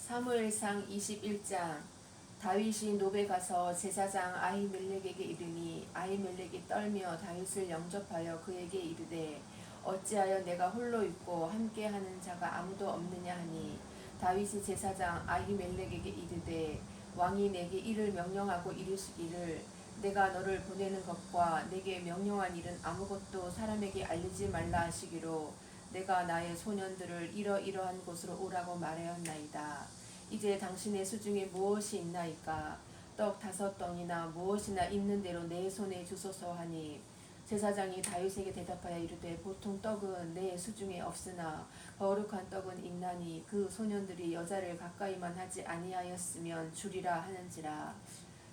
사무엘상 21장. 다윗이 노베 가서 제사장 아히멜렉에게 이르니 아히멜렉이 떨며 다윗을 영접하여 그에게 이르되 어찌하여 내가 홀로 있고 함께하는 자가 아무도 없느냐 하니 다윗이 제사장 아히멜렉에게 이르되 왕이 내게 이를 명령하고 이르시기를 내가 너를 보내는 것과 내게 명령한 일은 아무것도 사람에게 알리지 말라 하시기로 내가 나의 소년들을 이러이러한 곳으로 오라고 말하였나이다. 이제 당신의 수중에 무엇이 있나이까? 떡 5덩이나 무엇이나 있는 대로 내 손에 주소서 하니 제사장이 다윗에게 대답하여 이르되 보통 떡은 내 수중에 없으나 거룩한 떡은 있나니 그 소년들이 여자를 가까이만 하지 아니하였으면 주리라 하는지라.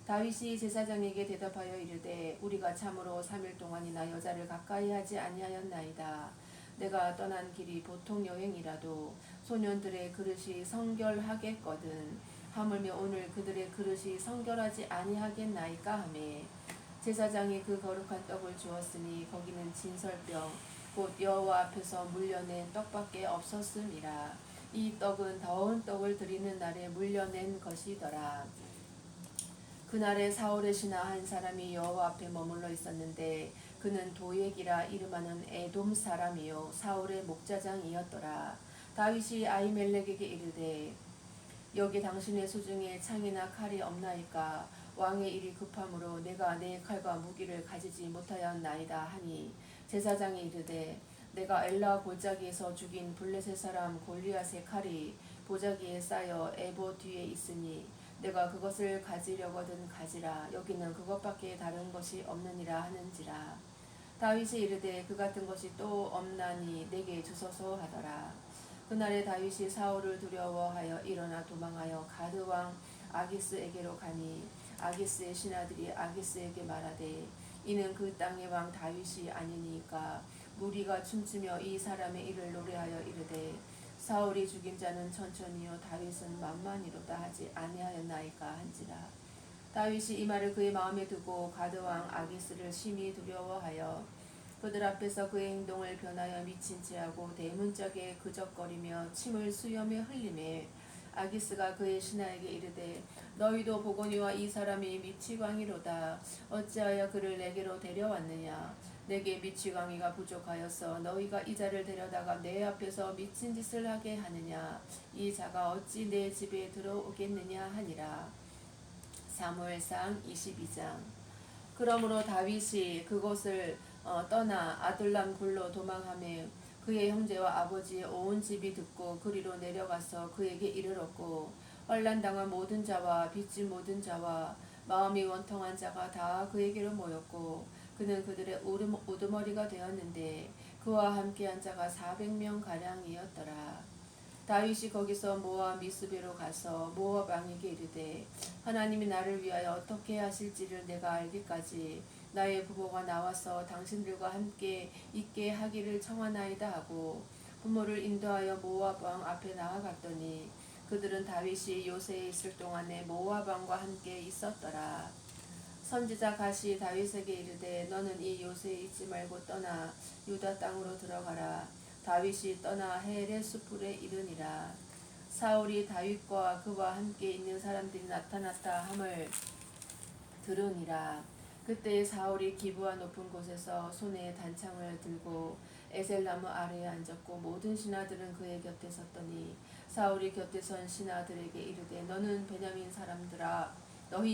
다윗이 제사장에게 대답하여 이르되 우리가 참으로 3일 동안이나 여자를 가까이 하지 아니하였나이다. 내가 떠난 길이 보통 여행이라도 소년들의 그릇이 성결하겠거든 하물며 오늘 그들의 그릇이 성결하지 아니하겠나이까 하매 제사장이 그 거룩한 떡을 주었으니 거기는 진설병 곧 여호와 앞에서 물려낸 떡밖에 없었음이라. 이 떡은 더운 떡을 드리는 날에 물려낸 것이더라. 그날에 사울의 신하 한 사람이 여호와 앞에 머물러 있었는데 그는 도액이라 이름하는 에돔 사람이요 사울의 목자장이었더라. 다윗이 아히멜렉에게 이르되 여기 당신의 수중에 창이나 칼이 없나이까? 왕의 일이 급함으로 내가 내 칼과 무기를 가지지 못하였나이다 하니 제사장이 이르되 내가 엘라 골짜기에서 죽인 블레셋 사람 골리앗의 칼이 보자기에 쌓여 에보 뒤에 있으니 내가 그것을 가지려거든 가지라. 여기는 그것밖에 다른 것이 없느니라 하는지라. 다윗이 이르되 그 같은 것이 또 없나니 내게 주소서 하더라. 그날에 다윗이 사울을 두려워하여 일어나 도망하여 가드 왕 아기스에게로 가니 아기스의 신하들이 아기스에게 말하되 이는 그 땅의 왕 다윗이 아니니까 무리가 춤추며 이 사람의 일을 노래하여 이르되 사울이 죽인 자는 천천히요 다윗은 만만이로다 하지 아니하였나이까 한지라. 다윗이 이 말을 그의 마음에 두고 가드 왕 아기스를 심히 두려워하여 그들 앞에서 그의 행동을 변하여 미친 채하고 대문짝에 그적거리며 침을 수염에 흘리매 아기스가 그의 신하에게 이르되 너희도 보거니와 이 사람이 미치광이로다. 어찌하여 그를 내게로 데려왔느냐? 내게 미치광이가 부족하여서 너희가 이 자를 데려다가 내 앞에서 미친 짓을 하게 하느냐? 이 자가 어찌 내 집에 들어오겠느냐 하니라. 사무엘상 22장. 그러므로 다윗이 그곳을 떠나 아둘람 굴로 도망하며 그의 형제와 아버지의 온 집이 듣고 그리로 내려가서 그에게 이르렀고 환난당한 모든 자와 빚진 모든 자와 마음이 원통한 자가 다 그에게로 모였고 그는 그들의 우두머리가 되었는데 그와 함께한 자가 400명 가량이었더라. 다윗이 거기서 모압 미스베로 가서 모압 왕에게 이르되 하나님이 나를 위하여 어떻게 하실지를 내가 알기까지 나의 부모가 나와서 당신들과 함께 있게 하기를 청하나이다 하고 부모를 인도하여 모압 왕 앞에 나아갔더니 그들은 다윗이 요새에 있을 동안에 모압 왕과 함께 있었더라. 선지자 갓이 다윗에게 이르되 너는 이 요새에 있지 말고 떠나 유다 땅으로 들어가라. 다윗이 떠나 헤레스풀에 이르니라. 사울이 다윗과 그와 함께 있는 사람들이 나타났다 함을 들으니라. 그때 사울이 기브아 높은 곳에서 손에 단창을 들고 에셀나무 아래에 앉았고 모든 신하들은 그의 곁에 섰더니 사울이 곁에 선 신하들에게 이르되 너희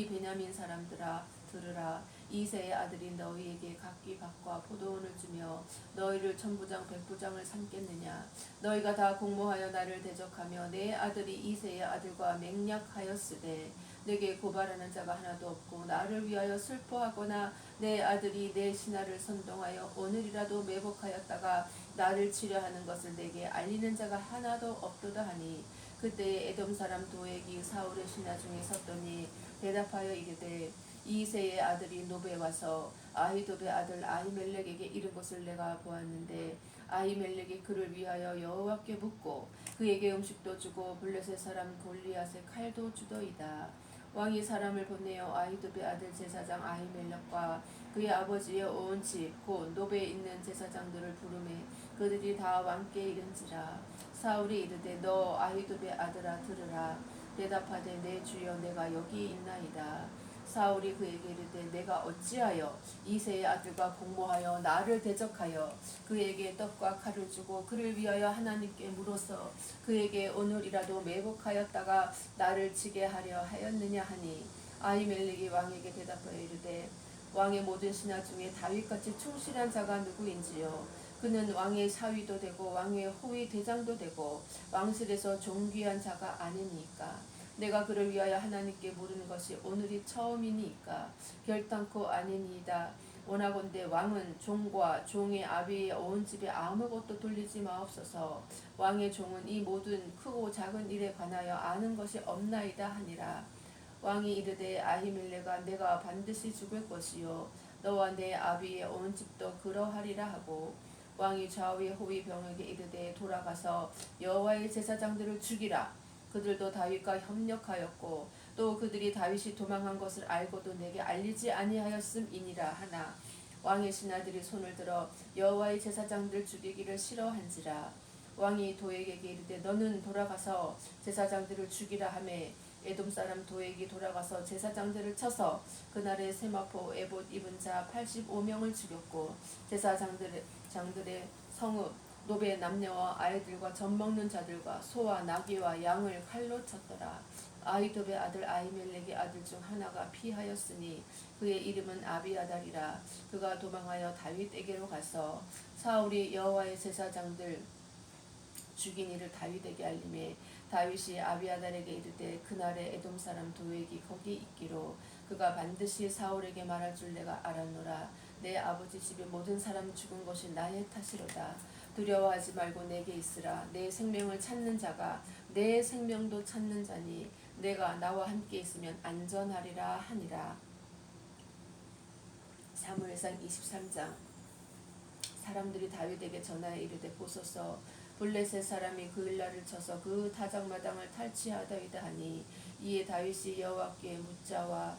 베냐민 사람들아 들으라. 이새의 아들이 너희에게 각기 밭과 포도원을 주며 너희를 천부장 백부장을 삼겠느냐? 너희가 다 공모하여 나를 대적하며 내 아들이 이새의 아들과 맹약하였으되 내게 고발하는 자가 하나도 없고 나를 위하여 슬퍼하거나 내 아들이 내 신하를 선동하여 오늘이라도 매복하였다가 나를 치려하는 것을 내게 알리는 자가 하나도 없도다 하니 그때에 에돔 사람 도액이 사울의 신하 중에 섰더니 대답하여 이르되 이새의 아들이 노베 와서 아히도베 아들 아히멜렉에게 이른 것을 내가 보았는데 아히멜렉이 그를 위하여 여호와께 묻고 그에게 음식도 주고 블레셋 사람 골리앗의 칼도 주더이다. 왕이 사람을 보내어 아히도베 아들 제사장 아히멜렉과 그의 아버지의 온 집 곧 노베에 있는 제사장들을 부르매 그들이 다 왕께 이른지라. 사울이 이르되 너 아히두베 아들아 들으라. 대답하되 내 주여 내가 여기 있나이다. 사울이 그에게 이르되 내가 어찌하여 이새의 아들과 공모하여 나를 대적하여 그에게 떡과 칼을 주고 그를 위하여 하나님께 물어서 그에게 오늘이라도 매복하였다가 나를 치게 하려 하였느냐 하니 아히멜렉이 왕에게 대답하여 이르되 왕의 모든 신하 중에 다윗같이 충실한 자가 누구인지요. 그는 왕의 사위도 되고 왕의 호위 대장도 되고 왕실에서 존귀한 자가 아니니까. 내가 그를 위하여 하나님께 물은 것이 오늘이 처음이니까 결단코 아니니이다. 원하건대 왕은 종과 종의 아비의 온 집에 아무것도 돌리지 마옵소서. 왕의 종은 이 모든 크고 작은 일에 관하여 아는 것이 없나이다 하니라. 왕이 이르되 아히멜레가 내가 반드시 죽을 것이요 너와 내 아비의 온 집도 그러하리라 하고 왕이 좌우의 호위 병에게 이르되 돌아가서 여호와의 제사장들을 죽이라. 그들도 다윗과 협력하였고 또 그들이 다윗이 도망한 것을 알고도 내게 알리지 아니하였음이니라 하나 왕의 신하들이 손을 들어 여호와의 제사장들 죽이기를 싫어한지라. 왕이 도액에게 이르되 너는 돌아가서 제사장들을 죽이라 하매 에돔 사람 도액이 돌아가서 제사장들을 쳐서 그날에 세마포 에봇 입은 자 85명을 죽였고 제사장들의 성읍 노베 남녀와 아이들과 젖 먹는 자들과 소와 나귀와 양을 칼로 쳤더라. 아히도베 아들 아히멜렉의 아들 중 하나가 피하였으니 그의 이름은 아비아달이라. 그가 도망하여 다윗에게로 가서 사울이 여호와의 제사장들 죽인 이를 다윗에게 알림해 다윗이 아비아달에게 이르되 그날에 에돔 사람 도액이 거기 있기로 그가 반드시 사울에게 말할 줄 내가 알았노라. 내 아버지 집의 모든 사람 죽은 것이 나의 탓이로다. 두려워하지 말고 내게 있으라. 내 생명을 찾는 자가 내 생명도 찾는 자니 내가 나와 함께 있으면 안전하리라 하니라. 사무엘상 23장. 사람들이 다윗에게 전하여 이르되 보소서 블레셋 사람이 그일라를 쳐서 그 타작마당을 탈취하다이다 하니 이에 다윗이 여호와께 묻자와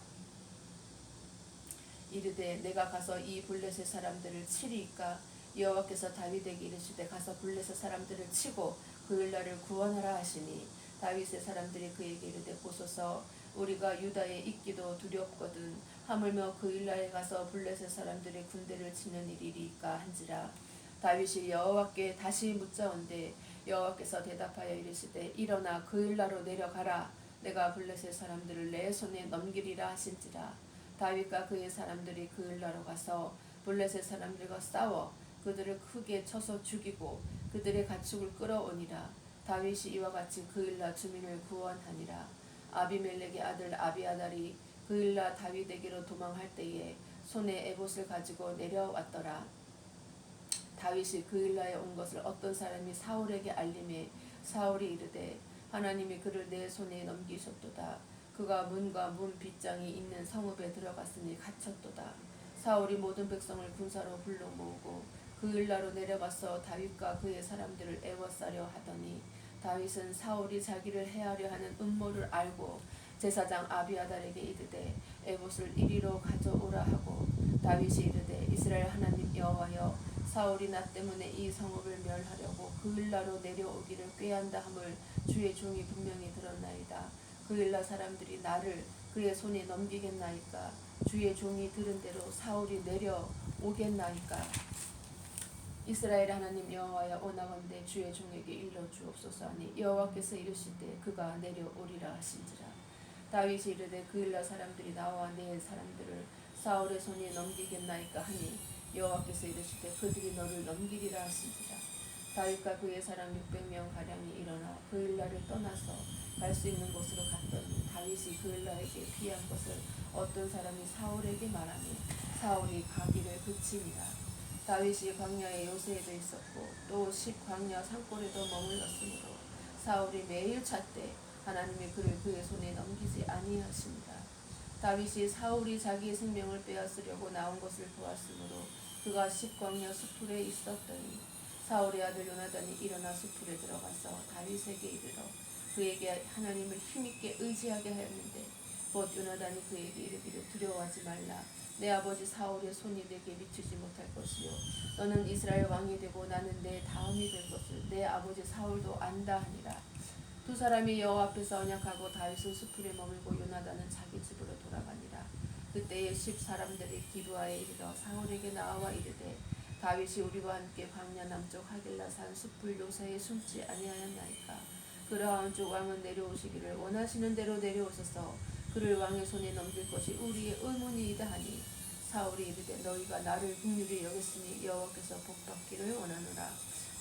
이르되 내가 가서 이 블레셋 사람들을 치리이까. 여호와께서 다윗에게 이르시되 가서 블레셋 사람들을 치고 그일라를 구원하라 하시니 다윗의 사람들이 그에게 이르되 보소서 우리가 유다에 있기도 두렵거든 하물며 그일라에 가서 블레셋 사람들의 군대를 치는 일이리까 한지라. 다윗이 여호와께 다시 묻자온대 여호와께서 대답하여 이르시되 일어나 그일라로 내려가라. 내가 블레셋 사람들을 내 손에 넘기리라 하신지라. 다윗과 그의 사람들이 그일라로 가서 블레셋 사람들과 싸워 그들을 크게 쳐서 죽이고 그들의 가축을 끌어오니라. 다윗이 이와 같이 그일라 주민을 구원하니라. 아비멜렉의 아들 아비아달이 그일라 다윗에게로 도망할 때에 손에 에봇을 가지고 내려왔더라. 다윗이 그일라에 온 것을 어떤 사람이 사울에게 알림해 사울이 이르되 하나님이 그를 내 손에 넘기셨도다. 그가 문과 문 빗장이 있는 성읍에 들어갔으니 갇혔도다. 사울이 모든 백성을 군사로 불러 모으고 그일라로 내려가서 다윗과 그의 사람들을 애워싸려 하더니 다윗은 사울이 자기를 해하려 하는 음모를 알고 제사장 아비아달에게 이르되 에봇을 이리로 가져오라 하고 다윗이 이르되 이스라엘 하나님 여호와여 사울이 나 때문에 이 성읍을 멸하려고 그일라로 내려오기를 꾀한다 함을 주의 종이 분명히 들었나이다. 그일라 사람들이 나를 그의 손에 넘기겠나이까. 주의 종이 들은 대로 사울이 내려오겠나이까. 이스라엘 하나님 여호와여 원하건대 주의 종에게 일러 주옵소서 하니 여호와께서 이르시되 그가 내려오리라 하신지라. 다윗이 이르되 그일라 사람들이 나와 내 사람들을 사울의 손에 넘기겠나이까 하니 여호와께서 이르시되 그들이 너를 넘기리라 하신지라. 다윗과 그의 사람 600명 가량이 일어나 그일라를 떠나서 갈 수 있는 곳으로 갔더니 다윗이 그일라에게 피한 것을 어떤 사람이 사울에게 말하니 사울이 가기를 그치니라. 다윗이 광야에 요새에도 있었고 또 광야 산골에도 머물렀으므로 사울이 매일 찾되 하나님이 그를 그의 손에 넘기지 아니하시니라. 다윗이 사울이 자기의 생명을 빼앗으려고 나온 것을 보았으므로 그가 광야 수풀에 있었더니 사울의 아들 요나단이 일어나 수풀에 들어가서 다윗에게 이르러 그에게 하나님을 힘있게 의지하게 하였는데 곧 요나단이 그에게 이르기를 두려워하지 말라. 내 아버지 사울의 손이 내게 미치지 못할 것이요 너는 이스라엘 왕이 되고 나는 내 다음이 될 것을 내 아버지 사울도 안다 하니라. 두 사람이 여호와 앞에서 언약하고 다윗은 수풀에 머물고 요나단은 자기 집으로 돌아가니라. 그때에 10 사람들이 기브아에 이르러 사울에게 나와 이르되 다윗이 우리와 함께 광야 남쪽 하길라 산 숯불 요새에 숨지 아니하였나이까. 그러한즉 왕은 내려오시기를 원하시는 대로 내려오소서. 그를 왕의 손에 넘길 것이 우리의 의문이이다 하니 사울이 이르되 너희가 나를 긍휼히 여겼으니 여호와께서 복받기를 원하노라.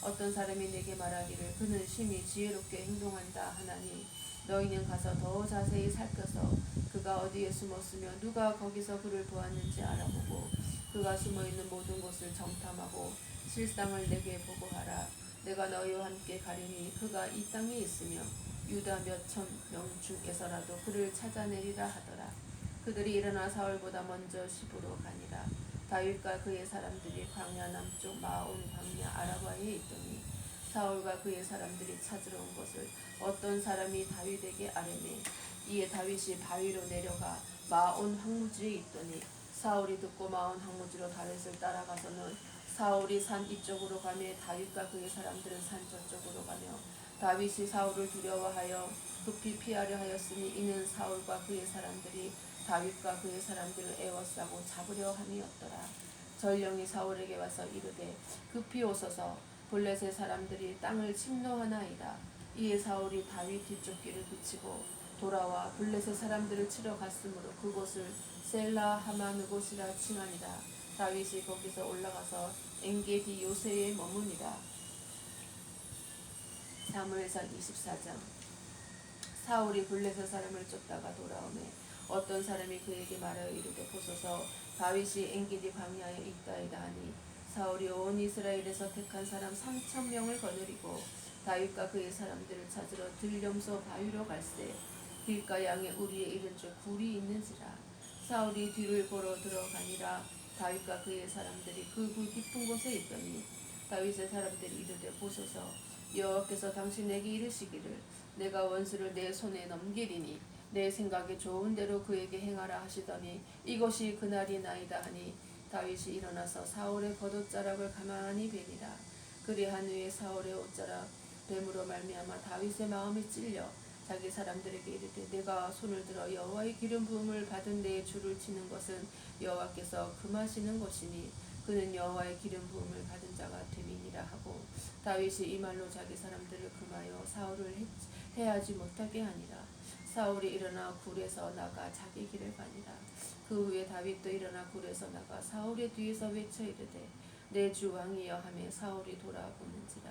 어떤 사람이 내게 말하기를 그는 심히 지혜롭게 행동한다 하나니 너희는 가서 더 자세히 살펴서 그가 어디에 숨었으며 누가 거기서 그를 보았는지 알아보고 그가 숨어있는 모든 곳을 정탐하고 실상을 내게 보고하라. 내가 너희와 함께 가리니 그가 이 땅에 있으며 유다 몇 천 명 중에서라도 그를 찾아내리라 하더라. 그들이 일어나 사울보다 먼저 시부로 가니라. 다윗과 그의 사람들이 광야 남쪽 마온 광야 아라바에 있더니 사울과 그의 사람들이 찾으러 온 것을 어떤 사람이 다윗에게 아뢰매. 이에 다윗이 바위로 내려가 마온 황무지에 있더니 사울이 듣고 마온 황무지로 다윗을 따라가서는 사울이 산 이쪽으로 가며 다윗과 그의 사람들은 산 저쪽으로 가며 다윗이 사울을 두려워하여 급히 피하려 하였으니 이는 사울과 그의 사람들이 다윗과 그의 사람들을 에워싸고 잡으려 함이었더라. 전령이 사울에게 와서 이르되 급히 오소서. 블레셋 사람들이 땅을 침노하나이다. 이에 사울이 다윗 뒤쪽 길을 그치고 돌아와 블레셋 사람들을 치러 갔으므로 그곳을 셀라 하마느곳이라 칭하니라. 다윗이 거기서 올라가서 엔게디 요새에 머무니라. 사무엘상 24장. 사울이 블레셋 사람을 쫓다가 돌아오매 어떤 사람이 그에게 말하여 이르되 보소서 다윗이 엔게디 광야에 있다이다 하니 사울이 온 이스라엘에서 택한 사람 3,000명을 거느리고 다윗과 그의 사람들을 찾으러 들염소 바위로 갈새 길가 양에 우리에 이른 줄 굴이 있는지라. 사울이 뒤를 보러 들어가니라. 다윗과 그의 사람들이 그 굴 깊은 곳에 있더니 다윗의 사람들이 이르되 보소서 여호와께서 당신에게 이르시기를 내가 원수를 내 손에 넘기리니 내 생각에 좋은 대로 그에게 행하라 하시더니 이것이 그날이나이다 하니 다윗이 일어나서 사울의 겉옷자락을 가만히 베니라. 그리한 후에 사울의 옷자락 뱀으로 말미암아 다윗의 마음이 찔려 자기 사람들에게 이르되 내가 손을 들어 여호와의 기름 부음을 받은 내 줄을 치는 것은 여호와께서 금하시는 것이니 그는 여호와의 기름 부음을 받은 자가 됨이니라 하고 다윗이 이 말로 자기 사람들을 금하여 사울을 해하지 못하게 하니라. 사울이 일어나 굴에서 나가 자기 길을 가니라. 그 후에 다윗도 일어나 굴에서 나가 사울의 뒤에서 외쳐 이르되 내 주 왕이여 하며 사울이 돌아보는지라.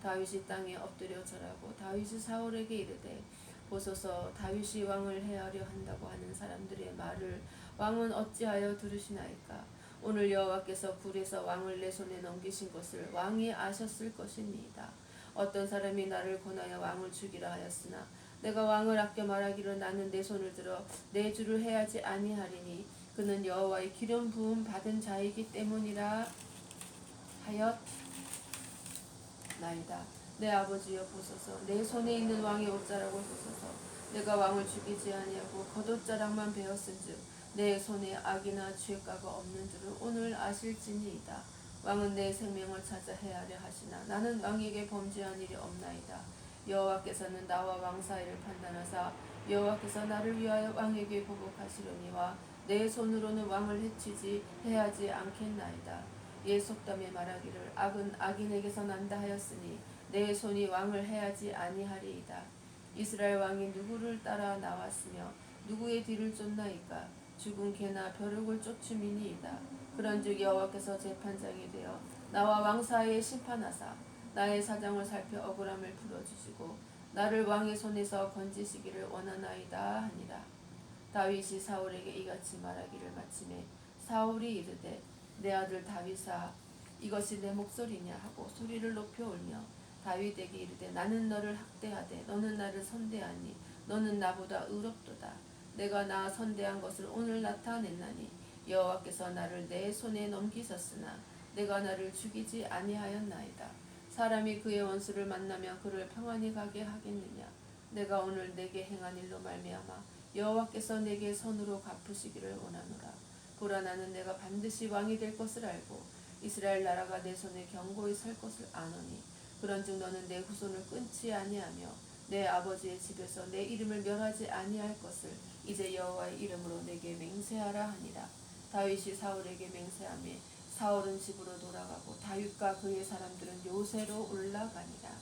다윗이 땅에 엎드려 절하고 다윗이 사울에게 이르되 보소서 다윗이 왕을 해하려 한다고 하는 사람들의 말을 왕은 어찌하여 들으시나이까. 오늘 여호와께서 굴에서 왕을 내 손에 넘기신 것을 왕이 아셨을 것이니이다. 어떤 사람이 나를 권하여 왕을 죽이라 하였으나 내가 왕을 아껴 말하기로 나는 내 손을 들어 내 주를 해하지 아니하리니 그는 여호와의 기름 부음 받은 자이기 때문이라 하였나이다. 내 아버지여 보소서. 내 손에 있는 왕의 옷자락을 보소서. 내가 왕을 죽이지 아니하고 겉옷자락만 베었은즉 내 손에 악이나 죄가가 없는 줄을 오늘 아실지니이다. 왕은 내 생명을 찾아 해하려 하시나 나는 왕에게 범죄한 일이 없나이다. 여호와께서는 나와 왕 사이를 판단하사 여호와께서 나를 위하여 왕에게 보복하시려니와 내 손으로는 왕을 해하지 않겠나이다. 예 속담에 말하기를 악은 악인에게서 난다 하였으니 내 손이 왕을 해하지 아니하리이다. 이스라엘 왕이 누구를 따라 나왔으며 누구의 뒤를 쫓나이까. 죽은 개나 벼룩을 쫓음이니이다. 그런즉 여호와께서 재판장이 되어 나와 왕 사이에 심판하사 나의 사정을 살펴 억울함을 풀어주시고 나를 왕의 손에서 건지시기를 원하나이다 하니라. 다윗이 사울에게 이같이 말하기를 마침에 사울이 이르되 내 아들 다윗아 이것이 내 목소리냐 하고 소리를 높여 울며 다윗에게 이르되 나는 너를 학대하되 너는 나를 선대하니 너는 나보다 의롭도다. 내가 나 선대한 것을 오늘 나타냈나니 여호와께서 나를 내 손에 넘기셨으나 내가 나를 죽이지 아니하였나이다. 사람이 그의 원수를 만나며 그를 평안히 가게 하겠느냐. 내가 오늘 내게 행한 일로 말미암아 여호와께서 내게 선으로 갚으시기를 원하노라. 보라 나는 내가 반드시 왕이 될 것을 알고 이스라엘 나라가 내 손에 견고히 설 것을 아노니 그런즉 너는 내 후손을 끊지 아니하며 내 아버지의 집에서 내 이름을 멸하지 아니할 것을 이제 여호와의 이름으로 내게 맹세하라 하니라. 다윗이 사울에게 맹세하며 사울은 집으로 돌아가고 다윗과 그의 사람들은 요새로 올라가니라.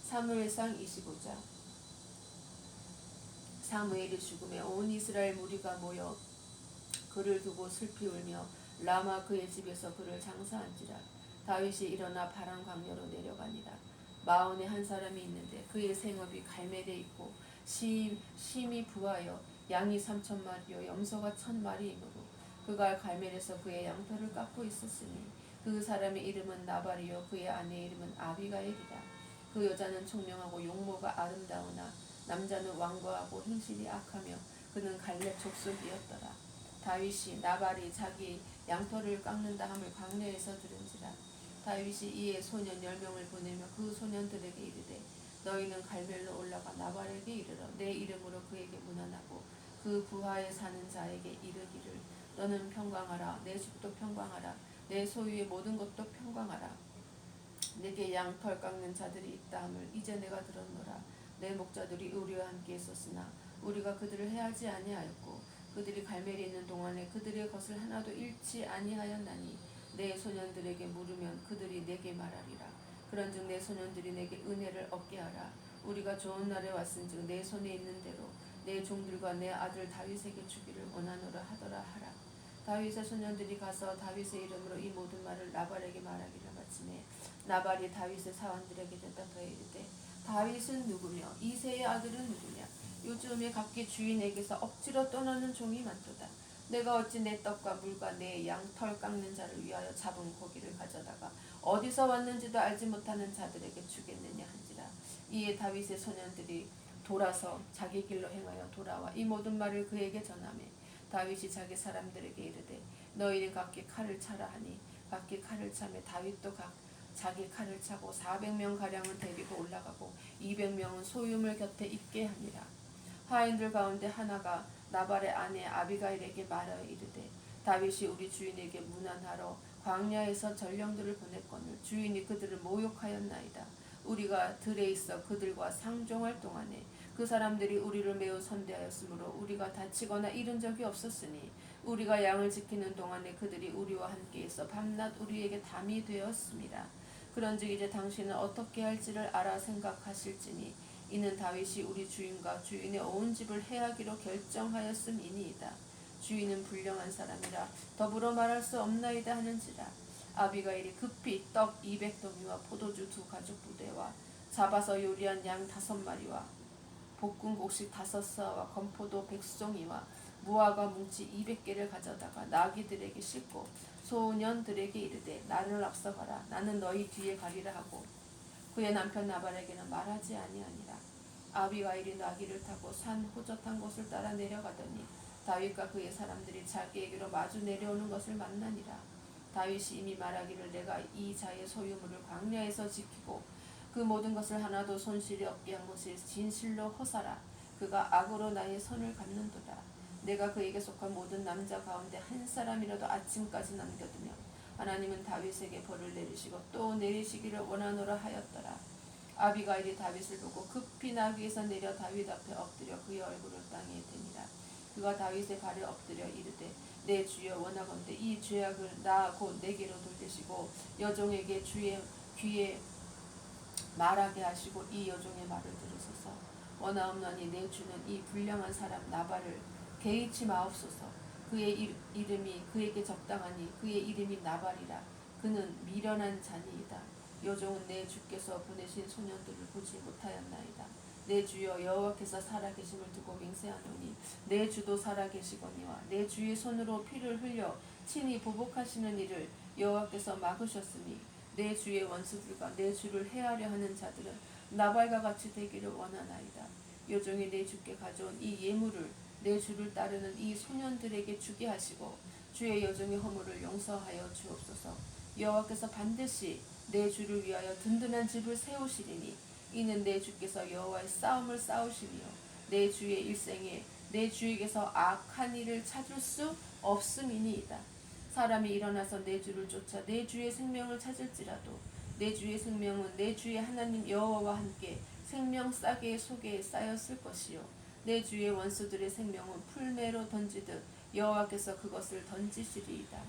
사무엘상 25장. 사무엘이 죽음에 온 이스라엘 무리가 모여 그를 두고 슬피 울며 라마 그의 집에서 그를 장사한지라. 다윗이 일어나 바람 광야로 내려가니라. 마온에 한 사람이 있는데 그의 생업이 갈멜에 있고 심이 부하여 양이 3,000마리요 염소가 1,000마리이므로 그가 갈멜에서 그의 양털을 깎고 있었으니 그 사람의 이름은 나발이요 그의 아내의 이름은 아비가일이라. 그 여자는 총명하고 용모가 아름다우나 남자는 완고하고 행실이 악하며 그는 갈렙 족속이었더라. 다윗이 나발이 자기 양털을 깎는다 함을 광야에서 들은지라. 다윗이 이에 소년 10명을 보내며 그 소년들에게 이르되 너희는 갈멜로 올라가 나발에게 이르러 내 이름으로 그에게 문안하고 그 부하에 사는 자에게 이르기를 너는 평강하라. 내 집도 평강하라. 내 소유의 모든 것도 평강하라. 내게 양털 깎는 자들이 있다 함을 이제 내가 들었노라. 내 목자들이 우리와 함께 있었으나 우리가 그들을 해하지 아니하였고 그들이 갈멜에 있는 동안에 그들의 것을 하나도 잃지 아니하였나니 내 소년들에게 물으면 그들이 내게 말하리라. 그런즉 내 소년들이 내게 은혜를 얻게 하라. 우리가 좋은 날에 왔은즉 내 손에 있는 대로 내 종들과 내 아들 다윗에게 주기를 원하노라 하더라 하라. 다윗의 소년들이 가서 다윗의 이름으로 이 모든 말을 나발에게 말하기를 마치매 나발이 다윗의 사원들에게 대답하여 이르되 다윗은 누구며 이새의 아들은 누구냐. 요즘에 각기 주인에게서 억지로 떠나는 종이 많도다. 내가 어찌 내 떡과 물과 내 양털 깎는 자를 위하여 잡은 고기를 가져다가 어디서 왔는지도 알지 못하는 자들에게 주겠느냐 한지라. 이에 다윗의 소년들이 돌아서 자기 길로 행하여 돌아와 이 모든 말을 그에게 전하매 다윗이 자기 사람들에게 이르되 너희는 각기 칼을 차라 하니 각기 칼을 차매 다윗도 각 자기 칼을 차고 400명 가량을 데리고 올라가고 200명은 소유물 곁에 있게 하니라. 하인들 가운데 하나가 나발의 아내 아비가일에게 말하여 이르되 다윗이 우리 주인에게 문안하러 광야에서 전령들을 보냈거늘 주인이 그들을 모욕하였나이다. 우리가 들에 있어 그들과 상종할 동안에 그 사람들이 우리를 매우 선대하였으므로 우리가 다치거나 잃은 적이 없었으니 우리가 양을 지키는 동안에 그들이 우리와 함께 있어 밤낮 우리에게 담이 되었습니다. 그런즉 이제 당신은 어떻게 할지를 알아 생각하실지니 이는 다윗이 우리 주인과 주인의 온 집을 해하기로 결정하였음이니이다. 주인은 불량한 사람이라 더불어 말할 수 없나이다 하는지라. 아비가일이 급히 떡 200더미와 포도주 2가죽부대와 잡아서 요리한 양 5마리와 볶은 곡식 5사와 건포도 100송이와 무화과 뭉치 200개를 가져다가 나귀들에게 싣고 소년들에게 이르되 나를 앞서가라. 나는 너희 뒤에 가리라 하고 그의 남편 나발에게는 말하지 아니하니라. 아비가일이 나귀를 타고 산 호젓한 곳을 따라 내려가더니 다윗과 그의 사람들이 자기에게로 마주 내려오는 것을 만나니라. 다윗이 이미 말하기를 내가 이 자의 소유물을 광야에서 지키고 그 모든 것을 하나도 손실이 없게 한 것이 진실로 허사라. 그가 악으로 나의 선을 갚는도다. 내가 그에게 속한 모든 남자 가운데 한 사람이라도 아침까지 남겨두며 하나님은 다윗에게 벌을 내리시고 또 내리시기를 원하노라 하였더라. 아비가일이 다윗을 보고 급히 나귀에서 내려 다윗 앞에 엎드려 그의 얼굴을 땅에 대니라. 그가 다윗의 발에 엎드려 이르되 내 주여 원하건대 이 죄악을 나 곧 내게로 돌리시고 여종에게 주의 귀에 말하게 하시고 이 여종의 말을 들으소서. 원하옵나니 내 주는 이 불량한 사람 나발을 개의치 마옵소서. 그의 이름이 그에게 적당하니 그의 이름이 나발이라. 그는 미련한 자니이다. 여종은 내 주께서 보내신 소년들을 보지 못하였나이다. 내 주여 여호와께서 살아계심을 두고 맹세하노니 내 주도 살아계시거니와 내 주의 손으로 피를 흘려 친히 보복하시는 일을 여호와께서 막으셨으니 내 주의 원수들과 내 주를 해하려 하는 자들은 나발과 같이 되기를 원하나이다. 여종이 내 주께 가져온 이 예물을 내 주를 따르는 이 소년들에게 주게 하시고 주의 여종의 허물을 용서하여 주옵소서. 여호와께서 반드시 내 주를 위하여 든든한 집을 세우시리니 이는 내 주께서 여호와의 싸움을 싸우시며 내 주의 일생에 내 주에게서 악한 일을 찾을 수 없음이니이다. 사람이 일어나서 내 주를 쫓아 내 주의 생명을 찾을지라도 내 주의 생명은 내 주의 하나님 여호와와 함께 생명 싸개 속에 쌓였을 것이요 내 주의 원수들의 생명은 풀매로 던지듯 여호와께서 그것을 던지시리이다.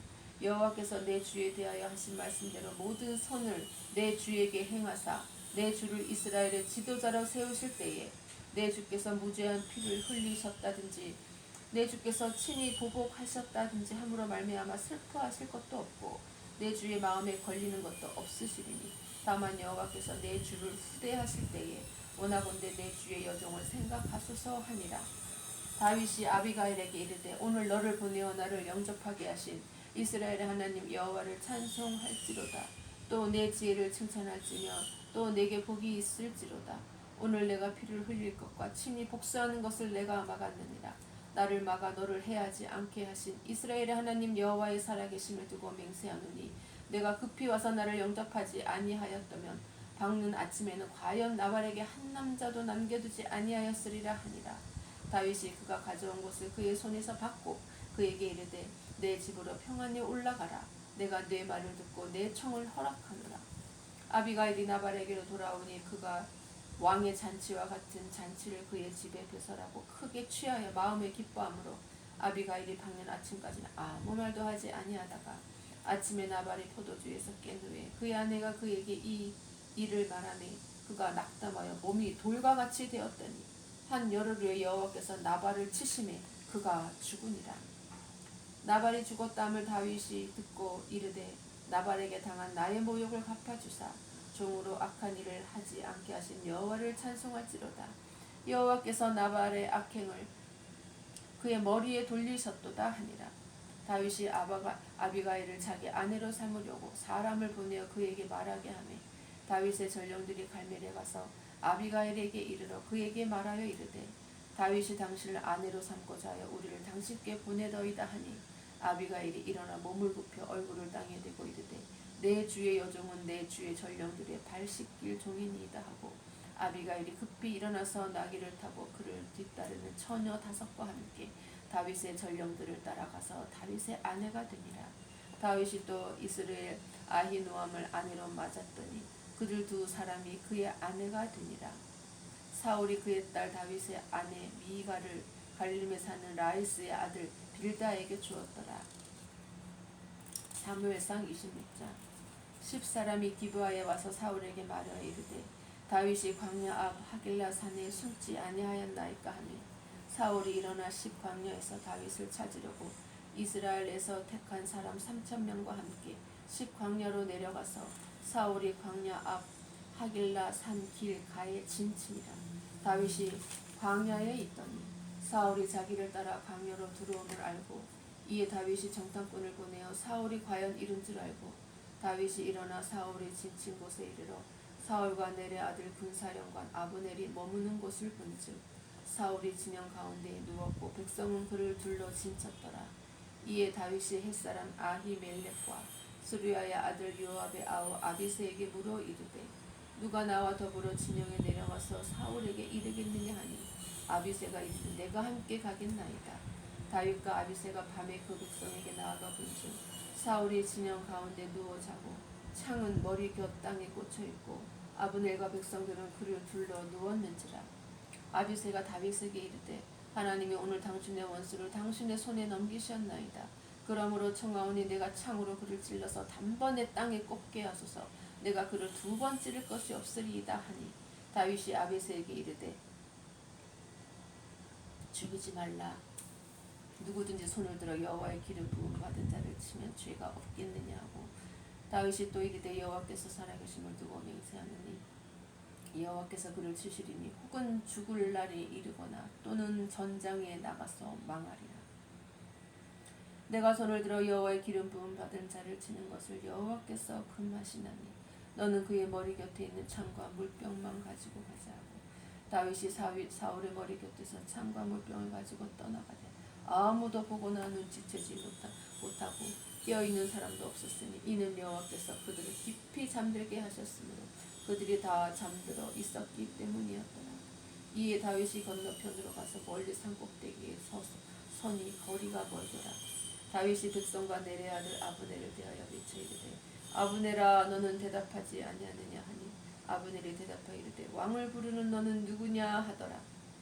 여호와께서 내 주에 대하여 하신 말씀대로 모든 선을 내 주에게 행하사 내 주를 이스라엘의 지도자로 세우실 때에 내 주께서 무죄한 피를 흘리셨다든지 내 주께서 친히 보복하셨다든지 함으로 말미암아 슬퍼하실 것도 없고 내 주의 마음에 걸리는 것도 없으시리니 다만 여호와께서 내 주를 후대하실 때에 원하건대 내 주의 여종을 생각하소서 하니라. 다윗이 아비가일에게 이르되 오늘 너를 보내어 나를 영접하게 하신 이스라엘의 하나님 여호와를 찬송할지로다. 또 내 지혜를 칭찬할지며 또 내게 복이 있을지로다. 오늘 내가 피를 흘릴 것과 친히 복수하는 것을 내가 막았느니라. 나를 막아 너를 해하지 않게 하신 이스라엘의 하나님 여호와의 살아계심을 두고 맹세하노니 내가 급히 와서 나를 영접하지 아니하였다면 밝는 아침에는 과연 나발에게 한 남자도 남겨두지 아니하였으리라 하니라. 다윗이 그가 가져온 것을 그의 손에서 받고 그에게 이르되 내 집으로 평안히 올라가라. 내가 네 말을 듣고 내 청을 허락하노라. 아비가일이 나발에게로 돌아오니 그가 왕의 잔치와 같은 잔치를 그의 집에 배설하고 크게 취하여 마음에 기뻐하므로 아비가일이 밝는 아침까지는 아무 말도 하지 아니하다가 아침에 나발이 포도주에서 깬 후에 그의 아내가 그에게 이 일을 말하매 그가 낙담하여 몸이 돌과 같이 되었더니 한 열흘 후에 여호와께서 나발을 치심에 그가 죽으니라. 나발이 죽었다함을 다윗이 듣고 이르되 나발에게 당한 나의 모욕을 갚아주사 종으로 악한 일을 하지 않게 하신 여호와를 찬송할지로다. 여호와께서 나발의 악행을 그의 머리에 돌리셨도다 하니라. 다윗이 아비가일을 자기 아내로 삼으려고 사람을 보내어 그에게 말하게 하매 다윗의 전령들이 갈멜에 가서 아비가일에게 이르러 그에게 말하여 이르되 다윗이 당신을 아내로 삼고자 하여 우리를 당신께 보내더이다 하니 아비가일이 일어나 몸을 굽혀 얼굴을 땅에 대고 이르되 내 주의 여종은 내 주의 전령들의 발 씻길 종이니이다 하고 아비가일이 급히 일어나서 나귀를 타고 그를 뒤따르는 처녀 5과 함께 다윗의 전령들을 따라가서 다윗의 아내가 되니라. 다윗이 또 이스라엘 아히노암을 아내로 맞았더니 그들 두 사람이 그의 아내가 되니라. 사울이 그의 딸 다윗의 아내 미가를 갈림에 사는 라이스의 아들 빌다에게 주었더라. 사무엘상 26장. 10사람이 기브아에 와서 사울에게 말하여 이르되 다윗이 광야 앞 하길라 산에 숨지 아니하였나이까 하매 사울이 일어나 10광야에서 다윗을 찾으려고 이스라엘에서 택한 사람 3,000명과 함께 10광야로 내려가서 사울이 광야 앞 하길라 산 길가에 진치니라. 다윗이 광야에 있더니 사울이 자기를 따라 광야로 들어옴을 알고 이에 다윗이 정탐꾼을 보내어 사울이 과연 이른 줄 알고 다윗이 일어나 사울이 진친 곳에 이르러 사울과 넬의 아들 군사령관 아브넬이 머무는 곳을 본즉 사울이 진영 가운데에 누웠고 백성은 그를 둘러 진쳤더라. 이에 다윗이 햇사람 아히멜렉과 스루야의 아들 요압의 아우 아비새에게 물어 이르되 누가 나와 더불어 진영에 내려가서 사울에게 이르겠느냐 하니 아비새가 이르되 내가 함께 가겠나이다. 다윗과 아비새가 밤에 그 백성에게 나아가 본즉 사울이 진영 가운데 누워 자고 창은 머리 곁 땅에 꽂혀 있고 아브넬과 백성들은 그를 둘러 누웠는지라. 아비새가 다윗에게 이르되 하나님이 오늘 당신의 원수를 당신의 손에 넘기셨나이다. 그러므로 청하오니 내가 창으로 그를 찔러서 단번에 땅에 꽂게 하소서. 내가 그를 2번 찌를 것이 없으리이다 하니 다윗이 아비새에게 이르되 죽이지 말라. 누구든지 손을 들어 여호와의 기름 부음 받은 자를 치면 죄가 없겠느냐 하고 다윗이 또 이르되 여호와께서 살아계심을 두고 맹세하노니 여호와께서 그를 치시리니 혹은 죽을 날이 이르거나 또는 전장에 나가서 망하리라. 내가 손을 들어 여호와의 기름 부음 받은 자를 치는 것을 여호와께서 금하시나니 너는 그의 머리 곁에 있는 창과 물병만 가지고 가자 하고 다윗이 사울의 머리 곁에서 창과 물병을 가지고 떠나가되 아무도 보거나 눈치채지 못하고 깨어있는 사람도 없었으니 이는 여호와께서 그들을 깊이 잠들게 하셨으므로 그들이 다 잠들어 있었기 때문이었더라. 이에 다윗이 건너편으로 가서 멀리 산꼭대기에 서니 거리가 멀더라. 다윗이 백성과 내레 아들 아브넬을 대하여 미쳐 이르되 아브넬아 너는 대답하지 아니하느냐 하니 아브넬이 대답하여 이르되 왕을 부르는 너는 누구냐 하더라.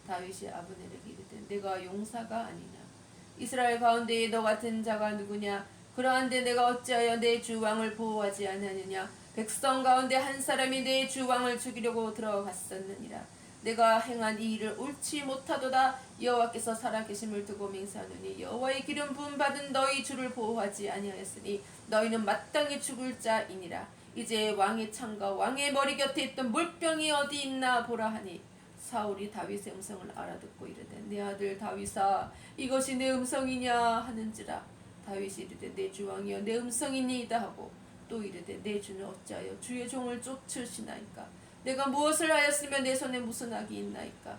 다윗이 아브넬에게 이르되 내가 용사가 아니냐 이스라엘 가운데에 너 같은 자가 누구냐 그러한데 내가 어찌하여 내 주 왕을 보호하지 아니하느냐 백성 가운데 한 사람이 내 주 왕을 죽이려고 들어갔었느니라. 내가 행한 이 일을 옳지 못하도다. 여호와께서 살아계심을 두고 맹세하노니 여호와의 기름 부음 받은 너희 주를 보호하지 아니하였으니 너희는 마땅히 죽을 자이니라. 이제 왕의 창과 왕의 머리 곁에 있던 물병이 어디 있나 보라 하니 사울이 다윗의 음성을 알아듣고 이르되 내 아들 다윗아 이것이 내 음성이냐 하는지라. 다윗이 이르되 내 주 왕이여 내 음성이니이다 하고 또 이르되 내 주는 어찌하여 주의 종을 쫓으시나이까 내가 무엇을 하였으며 내 손에 무슨 악이 있나이까.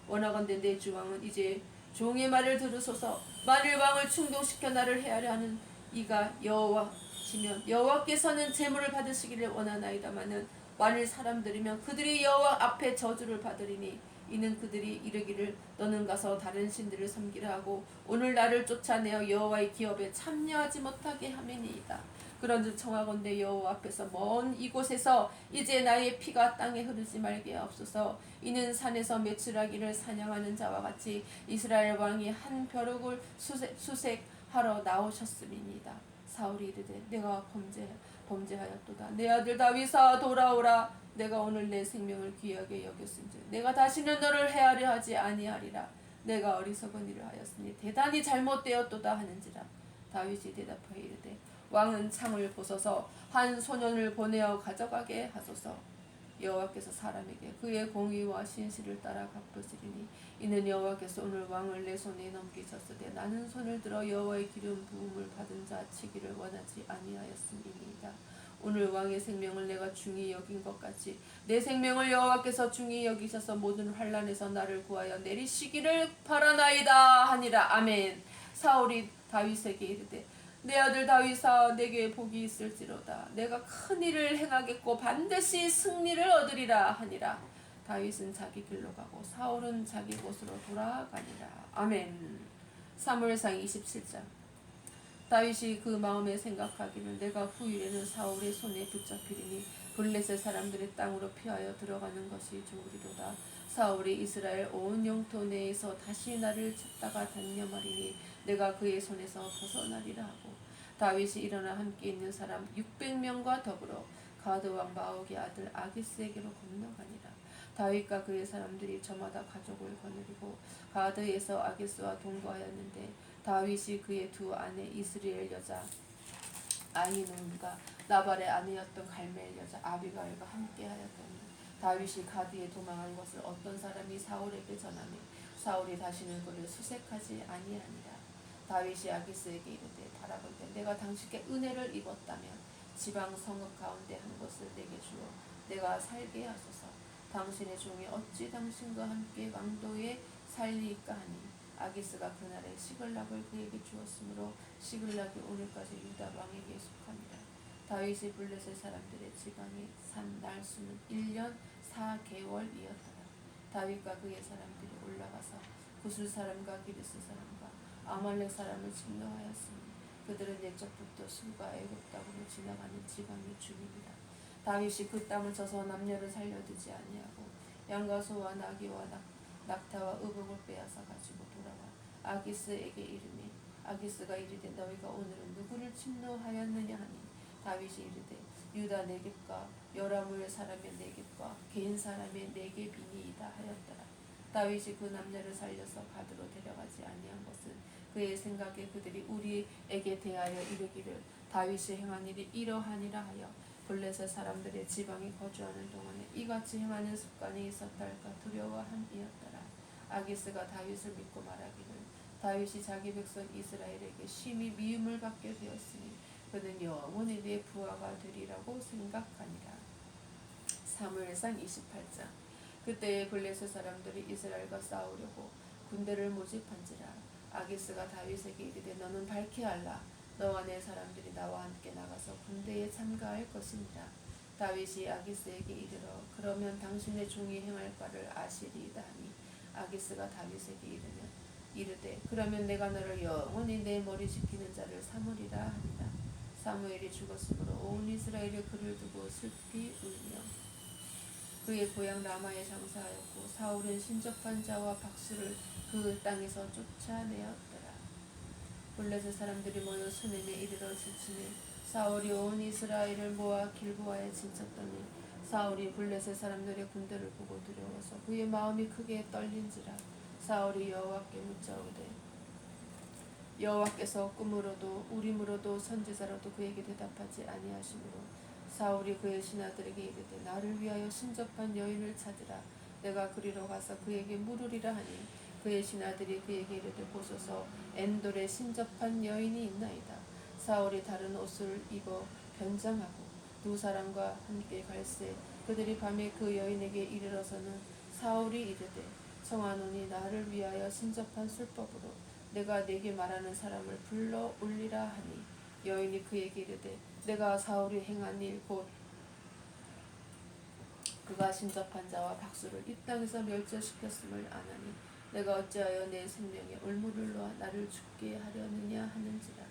원하건대 내 주 왕은 이제 종의 말을 들으소서. 만일 왕을 충동시켜 나를 해하려 하는 이가 여호와시면 여호와께서는 제물을 받으시기를 원하나이다마는 만일 사람들이면 그들이 여호와 앞에 저주를 받으리니 이는 그들이 이르기를 너는 가서 다른 신들을 섬기라 하고 오늘 나를 쫓아내어 여호와의 기업에 참여하지 못하게 함이니이다. 그런즉 청하건대 여호와 앞에서 먼 이곳에서 이제 나의 피가 땅에 흐르지 말게 하옵소서. 이는 산에서 메추라기를 사냥하는 자와 같이 이스라엘 왕이 한 벼룩을 수색하러 나오셨음이니이다. 사울이 이르되 내가 범죄하였도다. 내 아들 다윗아 돌아오라. 내가 오늘 내 생명을 귀하게 여겼은즉 내가 다시는 너를 해하려 하지 아니하리라. 내가 어리석은 일을 하였으니 대단히 잘못되었도다 하는지라. 다윗이 대답하여 이르되 왕은 창을 보소서. 한 소년을 보내어 가져가게 하소서. 여호와께서 사람에게 그의 공의와 신실을 따라 갚으시리니 이는 여호와께서 오늘 왕을 내 손에 넘기셨으되 나는 손을 들어 여호와의 기름 부음을 받은 자 치기를 원하지 아니하였음이니이다. 오늘 왕의 생명을 내가 중히 여긴 것 같이 내 생명을 여호와께서 중히 여기셔서 모든 환난에서 나를 구하여 내리시기를 바라나이다 하니라. 아멘. 사울이 다윗에게 이르되 내 아들 다윗아 내게 복이 있을지로다. 내가 큰 일을 행하겠고 반드시 승리를 얻으리라 하니라. 다윗은 자기 길로 가고 사울은 자기 곳으로 돌아가니라. 아멘. 사무엘상 27장. 다윗이 그 마음에 생각하기를 내가 후일에는 사울의 손에 붙잡히리니 블레셋 사람들의 땅으로 피하여 들어가는 것이 좋으리로다. 사울이 이스라엘 온 영토 내에서 다시 나를 찾다가 단념하리니 내가 그의 손에서 벗어나리라 하고 다윗이 일어나 함께 있는 사람 600명과 더불어 가드 왕 마옥의 아들 아기스에게로 건너가니라. 다윗과 그의 사람들이 저마다 가족을 거느리고 가드에서 아기스와 동거하였는데 다윗이 그의 두 아내 이스라엘 여자 아히노음과 나발의 아내였던 갈멜 여자 아비가일과 함께하였더니 다윗이 가드에 도망한 것을 어떤 사람이 사울에게 전하며 사울이 다시는 그를 수색하지 아니하니라. 다윗이 아기스에게 이르되 바라보되 내가 당신께 은혜를 입었다면 지방 성읍 가운데 한 곳을 내게 주어 내가 살게 하소서. 당신의 종이 어찌 당신과 함께 왕도에 살리까 하니 아기스가 그날에 시글락을 그에게 주었으므로 시글락이 오늘까지 유다 왕에게 속합니다. 다윗이 블레셋 사람들의 지방에 산 날수는 1년 4개월이었더라. 다윗과 그의 사람들이 올라가서 구슬 사람과 기르스 사람과 아말렉 사람을 침노하였으니 그들은 옛적부터 술과 애굽 땅으로 지나가는 지방의 주민이라. 다윗이 그 땅을 쳐서 남녀를 살려두지 아니하고 양과 소와 나귀와 낙타와 의복을 빼앗아 가지고 돌아와 아기스에게 이르니 아기스가 이르되 너희가 오늘은 누구를 침노하였느냐 하니 다윗이 이르되 유다 네겝과 여라무엘 사람의 네겝과 개인 사람의 네겝이니이다 하였더라. 다윗이 그 남녀를 살려서 가드로 데려가지 아니한 것은 그의 생각에 그들이 우리에게 대하여 이르기를 다윗이 행한 일이 이러하니라 하여 블레셋 사람들의 지방에 거주하는 동안에 이같이 행하는 습관이 있었다 할까 두려워함이었더라. 아기스가 다윗을 믿고 말하기를 다윗이 자기 백성 이스라엘에게 심히 미움을 받게 되었으니 그는 영원히 내 부하가 되리라고 생각하니라. 사무엘상 28장. 그때에 블레셋 사람들이 이스라엘과 싸우려고 군대를 모집한지라. 아기스가 다윗에게 이르되 너는 밝게 알라. 너와 내 사람들이 나와 함께 나가서 군대에 참가할 것이니라. 다윗이 아기스에게 이르러 그러면 당신의 종이 행할 바를 아시리이다 하니 아기스가 다윗에게 이르면 이르되 그러면 내가 너를 영원히 내 머리 지키는 자를 삼으리라 하니라. 사무엘이 죽었으므로 온 이스라엘이 그를 두고 슬피 울며 그의 고향 라마에 장사하였고 사울은 신접한 자와 박수를 그 땅에서 쫓아내었더라. 블레셋 사람들이 모여 수넴에 이르러 지치니 사울이 온 이스라엘을 모아 길보아에 진쳤더니 사울이 블레셋 사람들의 군대를 보고 두려워서 그의 마음이 크게 떨린지라. 사울이 여호와께 묻자오되 여호와께서 꿈으로도 우림으로도 선지자로도 그에게 대답하지 아니하시므로 사울이 그의 신하들에게 이르되 나를 위하여 신접한 여인을 찾으라. 내가 그리로 가서 그에게 물으리라 하니 그의 신하들이 그에게 이르되 보소서 엔돌에 신접한 여인이 있나이다. 사울이 다른 옷을 입어 변장하고 두 사람과 함께 갈새 그들이 밤에 그 여인에게 이르러서는 사울이 이르되 청하노니 나를 위하여 신접한 술법으로 내가 네게 말하는 사람을 불러 올리라 하니 여인이 그에게 이르되 내가 사울이 행한 일 곧 그가 신접한 자와 박수를 이 땅에서 멸절시켰음을 아나니 내가 어찌하여 내 생명에 올무를 놓아 나를 죽게 하려느냐 하는지라.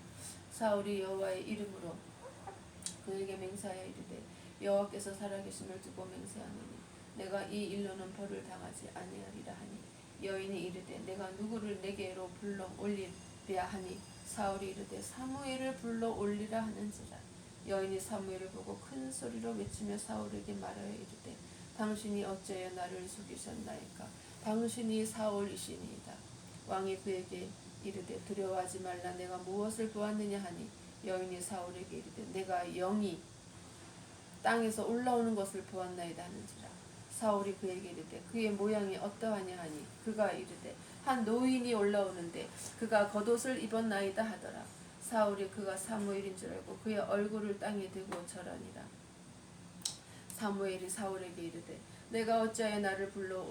사울이 여호와의 이름으로 그에게 맹세하여 이르되 여호와께서 살아계심을 두고 맹세하노니 내가 이 일로는 벌을 당하지 아니하리라 하니 여인이 이르되 내가 누구를 내게로 불러 올리랴 하니 사울이 이르되 사무엘을 불러 올리라 하는지라. 여인이 사무엘을 보고 큰 소리로 외치며 사울에게 말하여 이르되 당신이 어찌하여 나를 속이셨나이까. 당신이 사울이시니이다. 왕이 그에게 이르되 두려워하지 말라. 내가 무엇을 보았느냐 하니 여인이 사울에게 이르되 내가 영이 땅에서 올라오는 것을 보았나이다 하는지라. 사울이 그에게 이르되 그의 모양이 어떠하냐 하니 그가 이르되 한 노인이 올라오는데 그가 겉옷을 입었나이다 하더라. 사울이 그가 사무엘인 줄 알고 그의 얼굴을 땅에 대고 절하니라. 사무엘이 사울에게 이르되 내가 어찌하여 나를 불러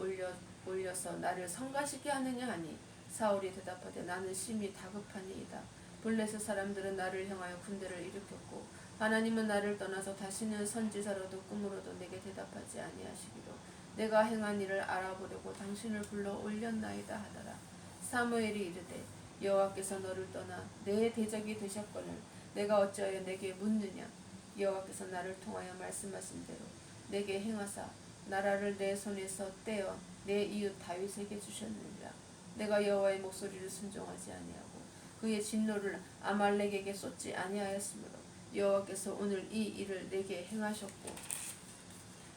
올려서 나를 성가시게 하느냐 하니 사울이 대답하되 나는 심히 다급하니이다. 블레셋 사람들은 나를 향하여 군대를 일으켰고 하나님은 나를 떠나서 다시는 선지자로도 꿈으로도 내게 대답하지 아니하시기로 내가 행한 일을 알아보려고 당신을 불러 올렸나이다 하더라. 사무엘이 이르되 여호와께서 너를 떠나 내 대적이 되셨거늘 내가 어찌하여 내게 묻느냐. 여호와께서 나를 통하여 말씀하신 대로 내게 행하사 나라를 내 손에서 떼어 내 이웃 다윗에게 주셨느니라. 내가 여호와의 목소리를 순종하지 아니하고 그의 진노를 아말렉에게 쏟지 아니하였으므로 여호와께서 오늘 이 일을 내게 행하셨고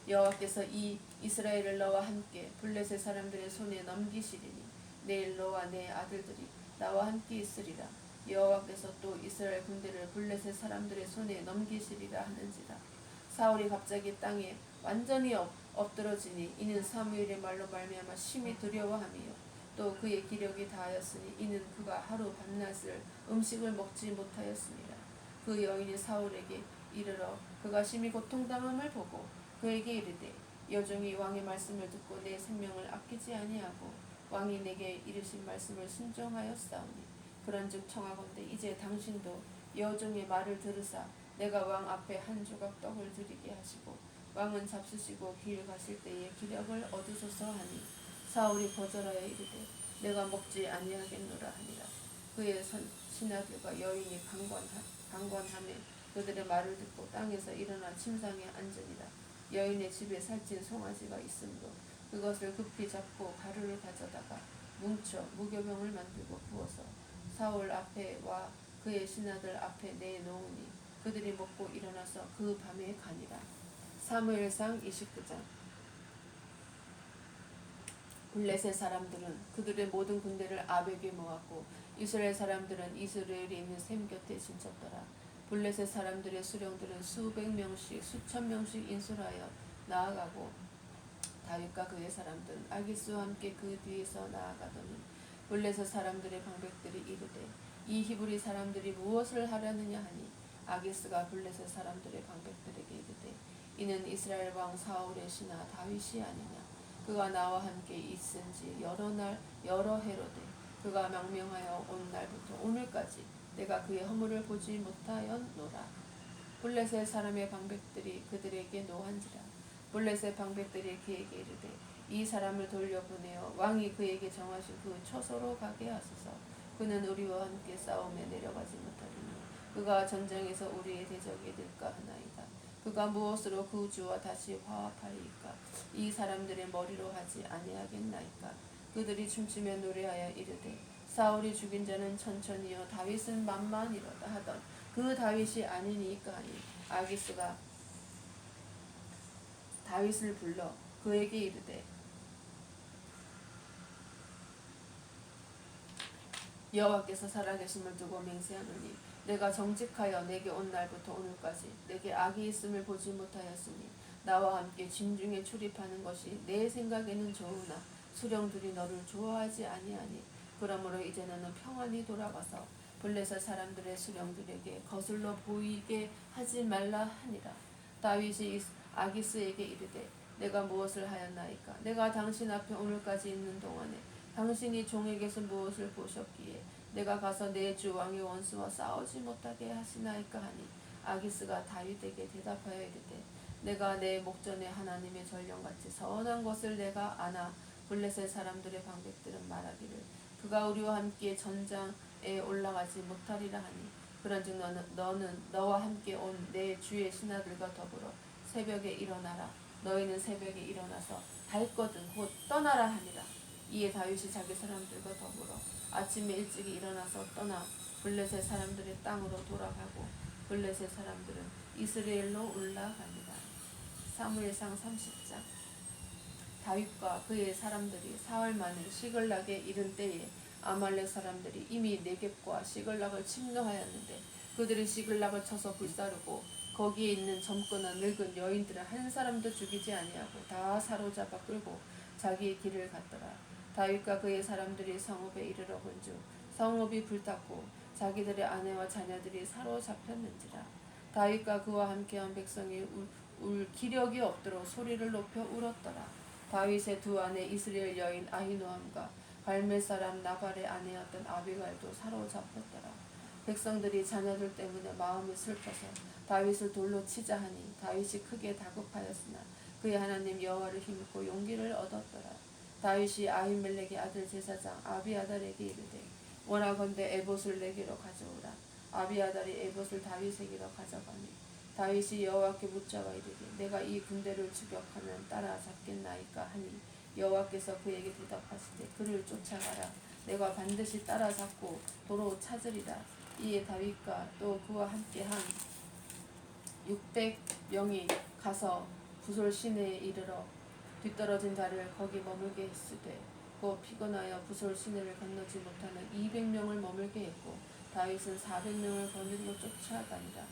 여호와께서 이 이스라엘을 너와 함께 블레셋 사람들의 손에 넘기시리니 내일 너와 내 아들들이 나와 함께 있으리라. 여호와께서 또 이스라엘 군대를 블레셋 사람들의 손에 넘기시리라 하는지라. 사울이 갑자기 땅에 완전히 엎드러지니 이는 사무엘의 말로 말미암아 심히 두려워함이요 또 그의 기력이 다하였으니 이는 그가 하루 밤낮을 음식을 먹지 못하였습니다. 그 여인이 사울에게 이르러 그가 심히 고통당함을 보고 그에게 이르되 여종이 왕의 말씀을 듣고 내 생명을 아끼지 아니하고 왕이 내게 이르신 말씀을 순종하였사오니 그런즉 청하건대 이제 당신도 여종의 말을 들으사 내가 왕 앞에 한 조각 떡을 드리게 하시고 왕은 잡수시고 길 가실 때에 기력을 얻으소서 하니 사울이 거절하여 이르되 내가 먹지 아니하겠노라 하니라. 그의 신하들과 여인이 강권하며 그들의 말을 듣고 땅에서 일어나 침상에 앉으니라. 여인의 집에 살찐 송아지가 있으므로 그것을 급히 잡고 가루를 가져다가 뭉쳐 무교병을 만들고 부어서 사울 앞에와 그의 신하들 앞에 내놓으니 그들이 먹고 일어나서 그 밤에 가니라. 사무엘상 29장. 블레셋 사람들은 그들의 모든 군대를 아벡에 모았고 이스라엘 사람들은 이스라엘에 있는 셈 곁에 진쳤더라. 블레셋 사람들의 수령들은 수백 명씩 수천 명씩 인술하여 나아가고 다윗과 그의 사람들은 아기스와 함께 그 뒤에서 나아가더니 블레셋 사람들의 방백들이 이르되 이 히브리 사람들이 무엇을 하려느냐 하니 아기스가 블레셋 사람들의 방백들에게 이르되 이는 이스라엘 왕 사울의 신하 다윗이 아니냐. 그가 나와 함께 있은지 여러 해로되 그가 망명하여 온 날부터 오늘까지 내가 그의 허물을 보지 못하였노라. 블레셋 사람의 방백들이 그들에게 노한지라. 블레셋 방백들이 그에게 이르되 이 사람을 돌려보내어 왕이 그에게 정하신 그 초소로 가게 하소서. 그는 우리와 함께 싸움에 내려가지 못하리니 그가 전쟁에서 우리의 대적이 될까 하나이다. 그가 무엇으로 그 주와 다시 화합하리이까? 이 사람들의 머리로 하지 아니하겠나이까? 그들이 춤추며 노래하여 이르되 사울이 죽인 자는 천천히요 다윗은 만만이로다 하던 그 다윗이 아니니까 하니 아기스가 다윗을 불러 그에게 이르되 여호와께서 살아계심을 두고 맹세하노니 내가 정직하여 내게 온 날부터 오늘까지 내게 악이 있음을 보지 못하였으니 나와 함께 진중에 출입하는 것이 내 생각에는 좋으나 수령들이 너를 좋아하지 아니하니 그러므로 이제 너는 평안히 돌아가서 블레셋 사람들의 수령들에게 거슬러 보이게 하지 말라 하니라. 다윗이 아기스에게 이르되 내가 무엇을 하였나이까? 내가 당신 앞에 오늘까지 있는 동안에 당신이 종에게서 무엇을 보셨기에 내가 가서 내 주 왕의 원수와 싸우지 못하게 하시나이까 하니 아기스가 다윗에게 대답하여 이르되 내가 내 목전에 하나님의 전령같이 선한 것을 내가 아나 블레셋 사람들의 방백들은 말하기를 그가 우리와 함께 전장에 올라가지 못하리라 하니 그런즉 너는 너와 함께 온 내 주의 신하들과 더불어 새벽에 일어나라. 너희는 새벽에 일어나서 밝거든 곧 떠나라 하니라. 이에 다윗이 자기 사람들과 더불어 아침에 일찍이 일어나서 떠나 블레셋 사람들의 땅으로 돌아가고 블레셋 사람들은 이스라엘로 올라가니라. 사무엘상 30장. 다윗과 그의 사람들이 사흘 만에 시글락에 이른 때에 아말렉 사람들이 이미 네겝과 시글락을 침노하였는데 그들이 시글락을 쳐서 불사르고 거기에 있는 젊거나 늙은 여인들은 한 사람도 죽이지 아니하고 다 사로잡아 끌고 자기의 길을 갔더라. 다윗과 그의 사람들이 성읍에 이르러 본즉 성읍이 불탔고 자기들의 아내와 자녀들이 사로잡혔는지라. 다윗과 그와 함께한 백성이 울 기력이 없도록 소리를 높여 울었더라. 다윗의 두 아내 이스라엘 여인 아히노함과 갈멜 사람 나발의 아내였던 아비갈도 사로잡혔더라. 백성들이 자녀들 때문에 마음이 슬퍼서 다윗을 돌로 치자 하니 다윗이 크게 다급하였으나 그의 하나님 여호와를 힘입고 용기를 얻었더라. 다윗이 아히멜렉의 아들 제사장 아비아달에게 이르되 원하건대 에봇을 내게로 가져오라. 아비아달이 에봇을 다윗에게로 가져가니 다윗이 여호와께 묻자와 이르되 내가 이 군대를 추격하면 따라잡겠나이까 하니 여호와께서 그에게 대답하시되 그를 쫓아가라. 내가 반드시 따라잡고 도로 찾으리라. 이에 다윗과 또 그와 함께한 600명이 가서 부솔 시내에 이르러 뒤떨어진 자를 거기 머물게 했으되 곧 피곤하여 부솔 시내를 건너지 못하는 200명을 머물게 했고 다윗은 400명을 거느리고 쫓아가니라.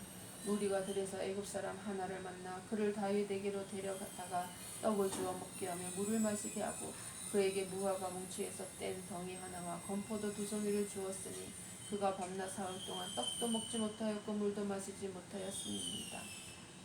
무리가 들에서 애굽 사람 하나를 만나 그를 다윗에게로 데려갔다가 떡을 주어 먹게 하며 물을 마시게 하고 그에게 무화과 뭉치에서 뗀 덩이 하나와 건포도 2송이를 주었으니 그가 밤낮 사흘 동안 떡도 먹지 못하였고 물도 마시지 못하였습니다.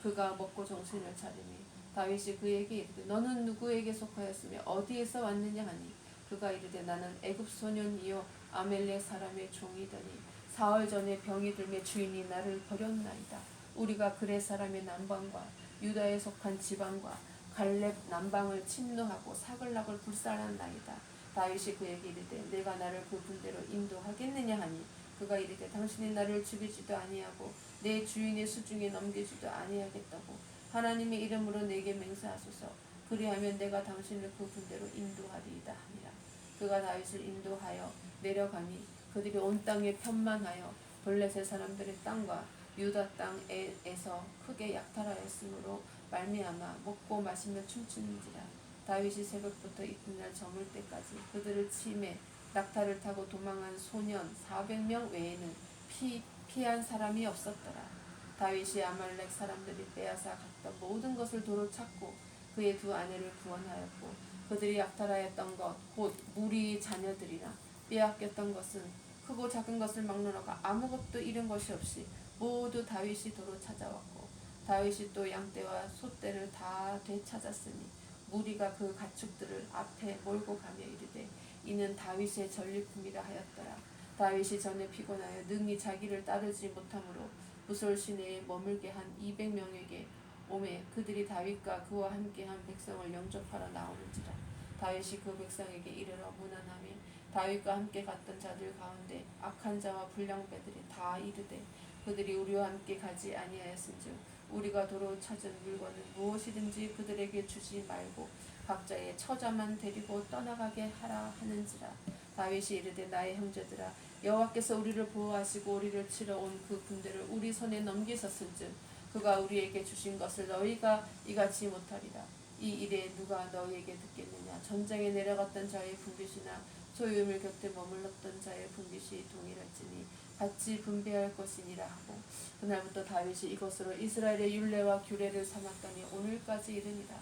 그가 먹고 정신을 차리니 다윗이 그에게 이르되 너는 누구에게 속하였으며 어디에서 왔느냐 하니 그가 이르되 나는 애굽 소년이요 아멜렉 사람의 종이더니 사흘 전에 병이 들매 주인이 나를 버렸나이다. 우리가 그렛 사람의 남방과 유다에 속한 지방과 갈렙 남방을 침노하고 사글락을 불살랐나이다. 다윗이 그에게 이르되 내가 나를 그 군대로 인도하겠느냐 하니 그가 이르되 당신이 나를 죽이지도 아니하고 내 주인의 수중에 넘기지도 아니하겠다고 하나님의 이름으로 내게 맹세하소서. 그리하면 내가 당신을 그 군대로 인도하리이다 하니라. 그가 다윗을 인도하여 내려가니 그들이 온 땅에 편만하여 블레셋 사람들의 땅과 유다 땅에서 크게 약탈하였으므로 말미암아 먹고 마시며 춤추는지라. 다윗이 새벽부터 이튿날 저물 때까지 그들을 치매 낙타를 타고 도망한 소년 400명 외에는 피한 사람이 없었더라. 다윗이 아말렉 사람들이 빼앗아 갔던 모든 것을 도로 찾고 그의 두 아내를 구원하였고 그들이 약탈하였던 것 곧 무리의 자녀들이나 빼앗겼던 것은 크고 작은 것을 막론하고 아무것도 잃은 것이 없이 모두 다윗이 도로 찾아왔고 다윗이 또 양떼와 소떼를 다 되찾았으니 무리가 그 가축들을 앞에 몰고 가며 이르되 이는 다윗의 전리품이라 하였더라. 다윗이 전에 피곤하여 능히 자기를 따르지 못하므로 부솔 시내에 머물게 한 200명에게 오매 그들이 다윗과 그와 함께한 백성을 영접하러 나오는지라. 다윗이 그 백성에게 이르러 문안하며 다윗과 함께 갔던 자들 가운데 악한 자와 불량배들이 다 이르되 그들이 우리와 함께 가지 아니하였은즉 우리가 도로 찾은 물건은 무엇이든지 그들에게 주지 말고 각자의 처자만 데리고 떠나가게 하라 하는지라. 다윗이 이르되 나의 형제들아 여호와께서 우리를 보호하시고 우리를 치러 온 그 군대를 우리 손에 넘기셨은즉 그가 우리에게 주신 것을 너희가 이같이 못하리라. 이 일에 누가 너희에게 듣겠느냐. 전장에 내려갔던 자의 분깃이나 소유물 곁에 머물렀던 자의 분깃이 동일할지니 같이 분배할 것이니라 하고 그날부터 다윗이 이것으로 이스라엘의 율례와 규례를 삼았더니 오늘까지 이르니라.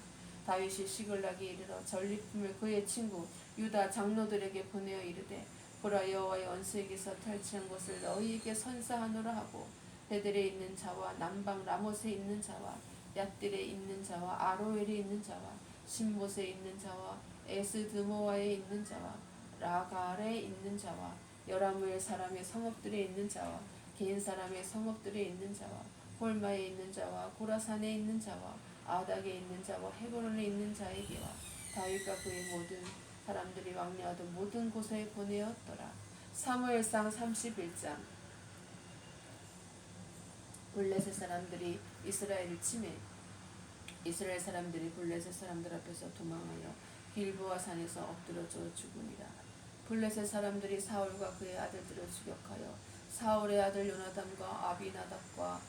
다윗이 시글락에 이르러 전리품을 그의 친구 유다 장로들에게 보내어 이르되 보라 여호와의 원수에게서 탈취한 것을 너희에게 선사하노라 하고 베델에 있는 자와 남방 라못에 있는 자와 얏딜에 있는 자와 아로엘에 있는 자와 신못에 있는 자와 에스드모아에 있는 자와 라갈에 있는 자와 여라무엘 사람의 성읍들에 있는 자와 개인 사람의 성읍들에 있는 자와 홀마에 있는 자와 고라산에 있는 자와 아닥에 있는 자와 헤브론에 있는 자에게와 다윗과 그의 모든 사람들이 왕래하던 모든 곳에 보내었더라. 사무엘상 31장. 블레셋 사람들이 이스라엘을 치매 이스라엘 사람들이 블레셋 사람들 앞에서 도망하여 길보아 산에서 엎드러져 죽으니라. 블레셋 사람들이 사울과 그의 아들들을 추격하여 사울의 아들 요나단과 아비나답과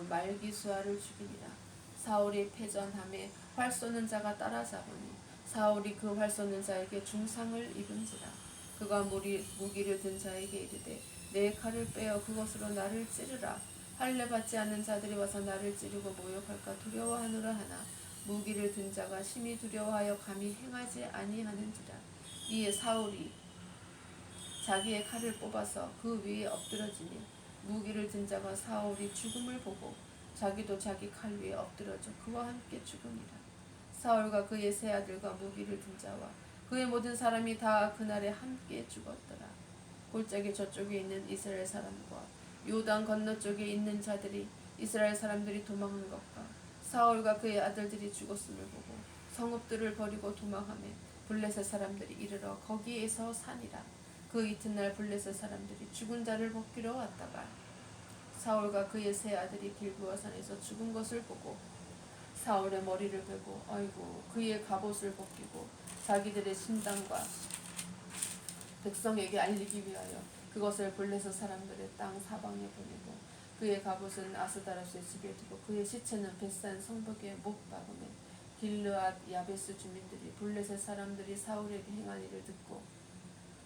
말기수아를 죽이니라. 사울이 패전함에 활 쏘는 자가 따라잡으니 사울이 그 활 쏘는 자에게 중상을 입은지라. 그가 무기를 든 자에게 이르되 내 칼을 빼어 그것으로 나를 찌르라. 할례 받지 않는 자들이 와서 나를 찌르고 모욕할까 두려워하노라 하나 무기를 든 자가 심히 두려워하여 감히 행하지 아니하는지라. 이에 사울이 자기의 칼을 뽑아서 그 위에 엎드러지니 무기를 든 자가 사울이 죽음을 보고 자기도 자기 칼 위에 엎드러져 그와 함께 죽으니라. 사울과 그의 세 아들과 무기를 든 자와 그의 모든 사람이 다 그날에 함께 죽었더라. 골짜기 저쪽에 있는 이스라엘 사람과 요단 건너쪽에 있는 자들이 이스라엘 사람들이 도망한 것과 사울과 그의 아들들이 죽었음을 보고 성읍들을 버리고 도망하며 블레셋 사람들이 이르러 거기에서 사니라. 그 이튿날 블레셋 사람들이 죽은 자를 벗기러 왔다가 사울과 그의 세 아들이 길보아 산에서 죽은 것을 보고 사울의 머리를 베고 아이고 그의 갑옷을 벗기고 자기들의 신당과 백성에게 알리기 위하여 그것을 블레셋 사람들의 땅 사방에 보내고 그의 갑옷은 아스다라스의 집에 두고 그의 시체는 벳산 성벽에 못 박음에 길르앗 야베스 주민들이 블레셋 사람들이 사울에게 행한 일을 듣고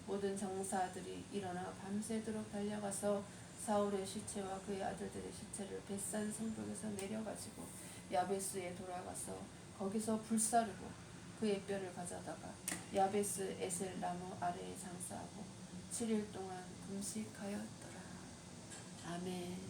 모든 장사들이 일어나 밤새도록 달려가서 사울의 시체와 그의 아들들의 시체를 벳산 성벽에서 내려가지고 야베스에 돌아가서 거기서 불사르고 그의 뼈를 가져다가 야베스 에셀 나무 아래에 장사하고 7일 동안 금식하였더라. 아멘.